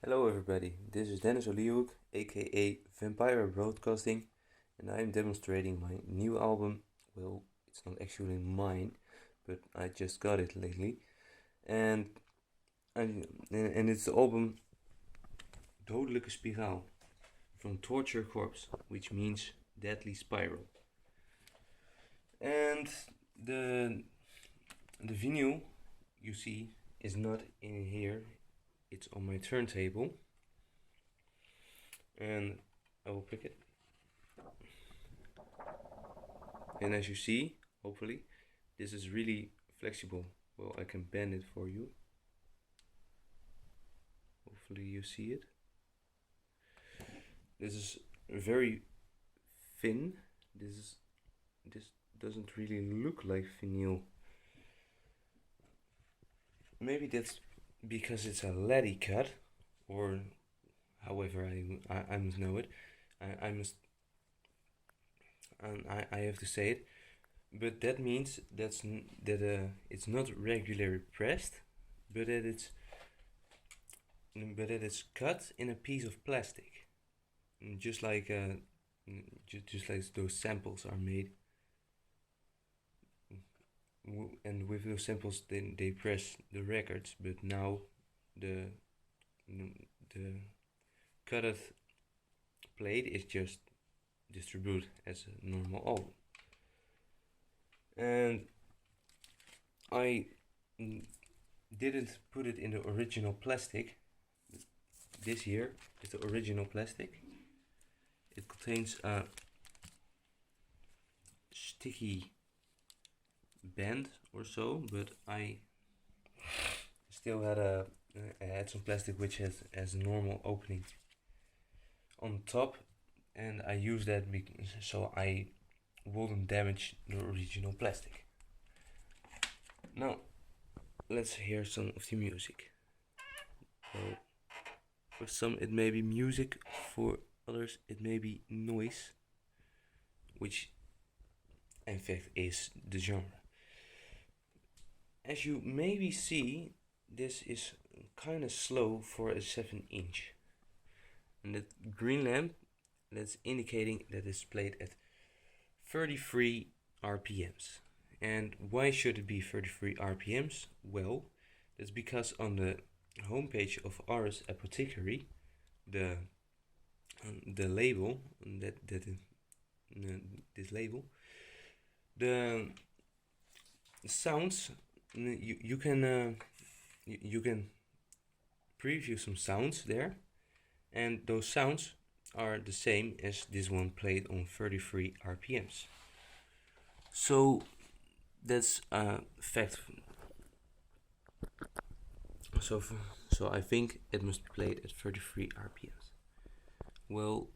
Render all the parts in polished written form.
Hello everybody, this is Dennis Olihoek, aka Vampire Broadcasting, and I am demonstrating my new album. Well, it's not actually mine, but I just got it lately, and and it's the album Dodelijke Spiraal from Torture Corpse, which means Deadly Spiral. And the the vinyl you see is not in here; it's on my turntable, and I will pick it. And as you see, hopefully, this is really flexible. Well, I can bend it for you. Hopefully you see it. This is very thin. This doesn't really look like vinyl. Maybe that's because it's a leady cut, or however I must know it. I must I have to say it. But that means that it's not regularly pressed, but that it's cut in a piece of plastic, just like just like those samples are made. And with those samples, then they press the records. But now the the cutted plate is just distributed as a normal album. And I didn't put it in the original plastic. This here is the original plastic. It contains a sticky band or so, but I still had some plastic which has a normal opening on top, and I use that so I wouldn't damage the original plastic. Now let's hear some of the music. Well, for some it may be music, for others it may be noise, which in fact is the genre. As you maybe see, this is kind of slow for a 7-inch. And that green lamp, that's indicating that it's played at 33 RPMs. And why should it be 33 RPMs? Well, that's because on the homepage of Ars Apothecary, the label this label, the sounds you can preview some sounds there, and those sounds are the same as this one played on 33 RPMs. So that's a fact. So I think it must be played at 33 RPMs. Well,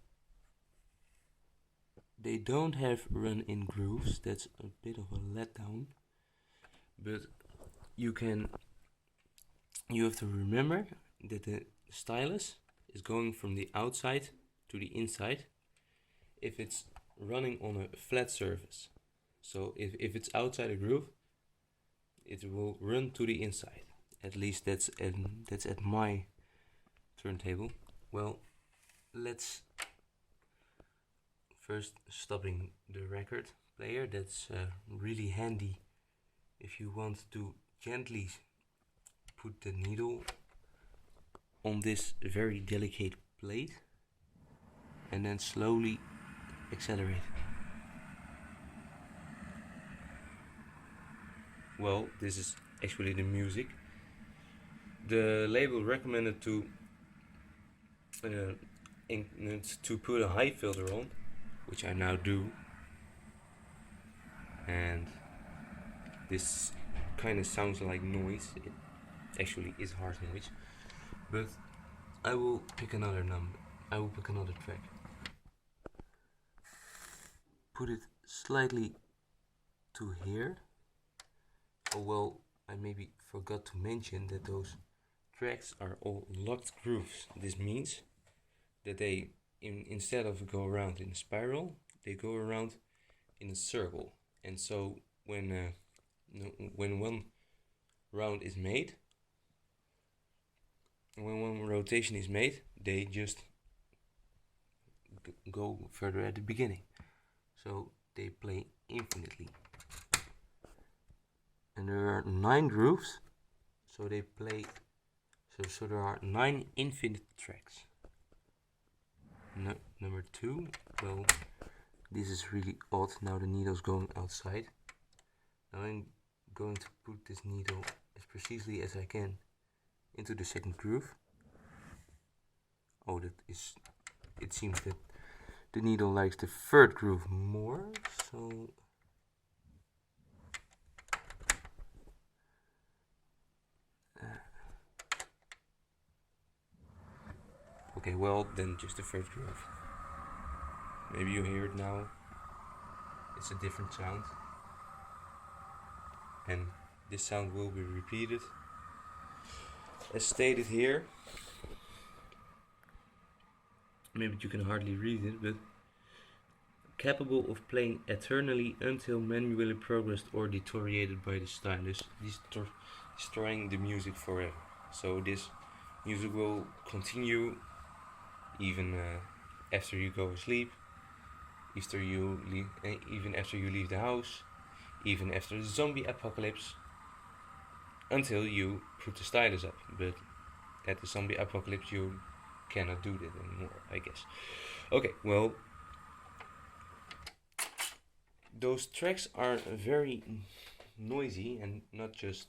they don't have run-in grooves. That's a bit of a letdown. But you have to remember that the stylus is going from the outside to the inside if it's running on a flat surface. So if it's outside a groove, it will run to the inside. At least that's at my turntable. Well, let's first stopping the record player. That's really handy if you want to gently put the needle on this very delicate plate and then slowly accelerate. Well, this is actually the music. The label recommended to put a high filter on, which I now do, and this kind of sounds like noise. It actually is hard noise, but I will pick another number. I will pick another track. Put it slightly to here. Oh well, I maybe forgot to mention that those tracks are all locked grooves. This means that they, instead of go around in a spiral, they go around in a circle. And so when one round is made, when one rotation is made, they just go further at the beginning. So they play infinitely. And there are 9 grooves, so they play. So there are 9 infinite tracks. Number 2, well, this is really odd. Now the needle's going outside. Now I'm going to put this needle as precisely as I can into the second groove. Oh, it seems that the needle likes the third groove more, so okay, well, then just the third groove. Maybe you hear it now. It's a different sound. And this sound will be repeated. As stated here. Maybe you can hardly read it, but capable of playing eternally until manually progressed or deteriorated by the stylus, destroying the music forever. So this music will continue even after you go to sleep, even after you leave the house, even after the zombie apocalypse, until you put the stylus up. But at the zombie apocalypse you cannot do that anymore, I guess. Okay, well, those tracks are very noisy, and not just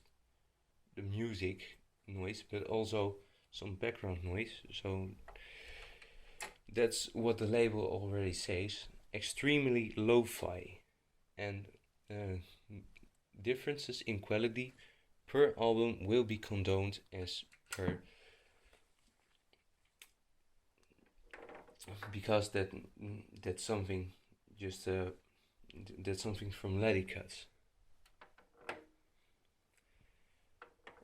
the music noise, but also some background noise. So that's what the label already says. Extremely lo-fi, and differences in quality per album will be condoned as per, because that's something just that's something from Cuts.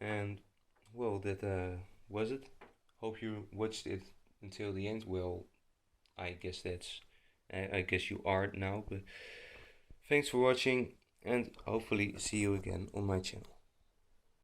And well, that was it. Hope you watched it until the end. Well, I guess you are now, but thanks for watching, and hopefully see you again on my channel.